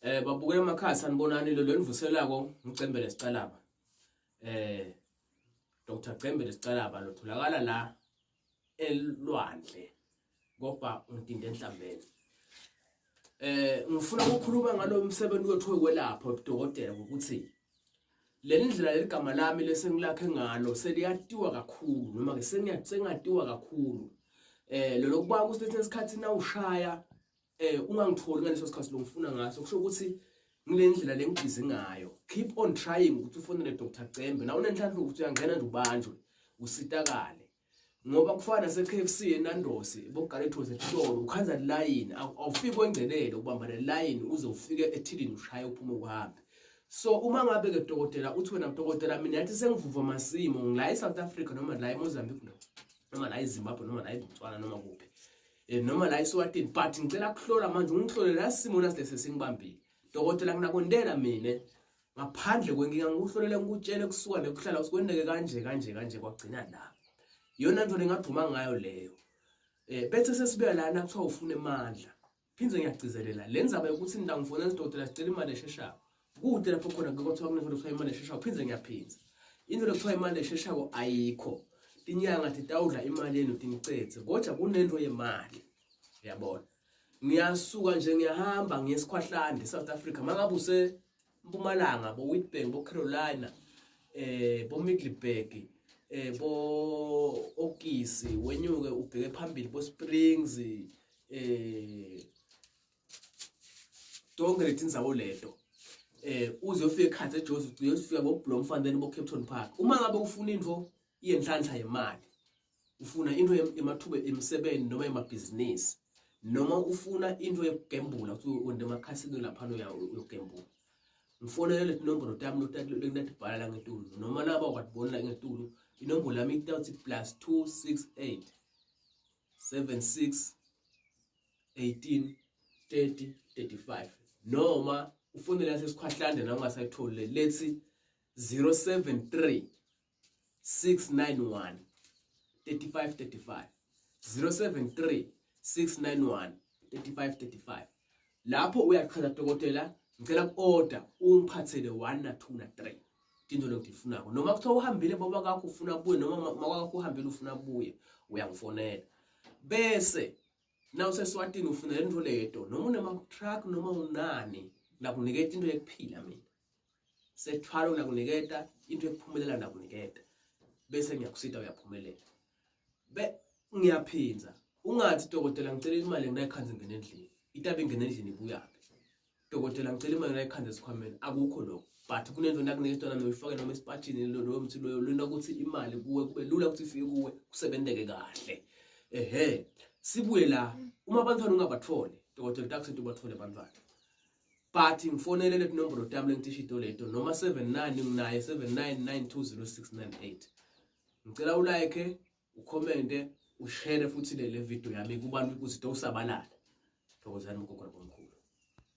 Babukela emakhaya sanibonani lo nivuselako ngicembele sicalaba. Dr. Cembele sicalaba lo tholakala la elwandle ngoba untinde enhlambeni. Ngifuna ukukhuluma ngalo msebenzi wethu wokwelapha udokotela ukuthi le ndlela leligama lami lesengilakhe ngalo seliyatiwa kakhulu noma ke sengiyatiwa kakhulu. Lo kuba kusithi isikhathi na ushaya ungangitholi ngaleso sikhathi lo ngifuna ngaso kusho ukuthi ngile ndlela lengibhizi ngayo. Keep on trying ukuthi ufonele Dr. Cembe na unenhlanhla ukuthi uyangena nje ubanjwe usitakale ngoba kufana se-KFC eNandosi boGarettos etitolo ukhanza line awufike wengelele ubamba le line uze ufike ethilini ushaya uphume uhambe. So uma ngabe ke dokotela uthi wena dokotela mina yathi sengivuva masimo ngila eSouth Africa noma la eMozambique noma la eZimbabwe noma la eBotswana noma kuphi noma la eSwatini but ngicela ukuhlola manje ungihlole la simo nasilese singibambile dokotela nginakondela mina ngaphandle kwenkinga ngikuhlolele ngikutshele kusuka nekuhlala usikwendeke kanje kwagcina la yona nto lengaduma ngayo leyo. Bethe sesibuya lana kuthiwa ufuna emandla phindze ngiyagcizelela lenzaba ukuthi ngidangifona isidokotela sicela imali esheshayo kude lapho khona ngikuthiwa kunefona imali esheshayo phindze ngiyaphinza into lokuthiwa imali esheshayo ayikho inyanga titawudla imali yenu tinicetse kodwa kunento yemali uyabona. Ngiyasuka nje ngiyahamba ngiyesikhwahlande South Africa mangabe use Mpumalanga bo Witbank bo Carolina bo Middelburg bo Okisi wenyuke ubheke phambili bo Springs tonke letinzawo leto uze ufike eKhatsi eJozi uyofika bo Bloemfontein bo Cape Town Park. Uma ngabe ufuna into yenhlanhla yemali ufuna into emathuba emisebenzi noma emabhizinisi noma ufuna into yokugembula ukuthi wende emakhasini lapha uyogembula ngifonele le nombolo tami lokunatibhala la ngetulu noma naba kwatibona ngetulu inombolo yami ithi +268 76 18 30 35 noma ufonele yasesikhwahlande na ungasayitholi lethi 073 691 3535 073 691 3535. Lapho uyachaza dokotela ngicela ku-order ungiphathele 1 na 2 na 3 into lokudifunako noma kuthiwa uhambile baba kakho ufuna buye noma makwakho uhambile ufuna buye uyangifonela bese na useswatini ufuna into leto noma unema truck noma unani nakuniketa into yokuphila mina sethwalo nakuniketa into yokuphumelela nakuniketa bese ngiyakusita uyaphumelela ngiyaphinza ungathi dokotela ngicela imali nginayikhanda ngene endlini itabe ngene endlini ibuyaphi dokotela ngicela imali nginayikhanda esikhwameni akukho lokho but kunento nakuniketona noyifake noma esipatshini lo mthi lo lona ukuthi imali kuwe kube lula ukuthi ifike kuwe kusebenzeke kahle. Sibuye la uma abantwana ungabatholi dokotela takusethi ubathole abantwana but ngifonele le nombolo tami lengitishito leto noma 79 nginaye 79920698 ngicela ulike ucommente ushare futhi le video yami kubantu ukuthi usabalala. Thokozani mgogo.